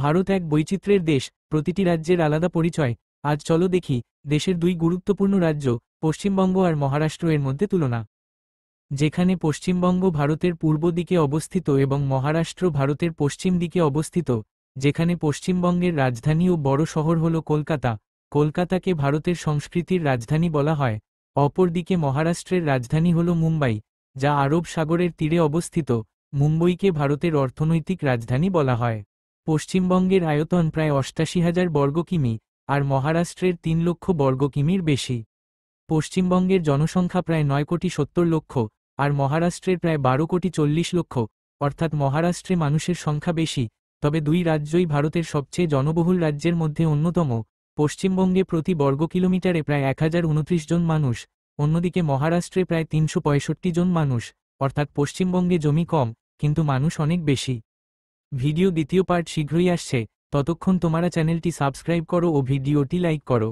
ভারত এক বৈচিত্র্যের দেশ, প্রতিটি রাজ্যের আলাদা পরিচয়। আজ চলো দেখি দেশের দুই গুরুত্বপূর্ণ রাজ্য, পশ্চিমবঙ্গ আর মহারাষ্ট্র এর মধ্যে তুলনা। যেখানে পশ্চিমবঙ্গ ভারতের পূর্ব দিকে অবস্থিত এবং মহারাষ্ট্র ভারতের পশ্চিম দিকে অবস্থিত। যেখানে পশ্চিমবঙ্গের রাজধানী ও বড় শহর হল কলকাতা। কলকাতাকে ভারতের সংস্কৃতির রাজধানী বলা হয়। অপরদিকে মহারাষ্ট্রের রাজধানী হল মুম্বাই, যা আরব সাগরের তীরে অবস্থিত। মুম্বইকে ভারতের অর্থনৈতিক রাজধানী বলা হয়। পশ্চিমবঙ্গের আয়তন প্রায় ৮৮,০০০ বর্গ কিমি, আর মহারাষ্ট্রের ৩,০০,০০০ বর্গ কিমির বেশি। পশ্চিমবঙ্গের জনসংখ্যা প্রায় ৯,৭০,০০,০০০, আর মহারাষ্ট্রের প্রায় ১২,৪০,০০,০০০, অর্থাৎ মহারাষ্ট্রে মানুষের সংখ্যা বেশি। তবে দুই রাজ্যই ভারতের সবচেয়ে জনবহুল রাজ্যের মধ্যে অন্যতম। পশ্চিমবঙ্গে প্রতি বর্গ কিলোমিটারে প্রায় ১,০২৯ জন মানুষ, অন্যদিকে মহারাষ্ট্রে প্রায় ৩৬৫ জন মানুষ, অর্থাৎ পশ্চিমবঙ্গে জমি কম কিন্তু মানুষ অনেক বেশি। ভিডিও দ্বিতীয় পার্ট শীঘ্রই আসছে, ততক্ষণ তোমরা চ্যানেলটি সাবস্ক্রাইব করো ও ভিডিওটি লাইক করো।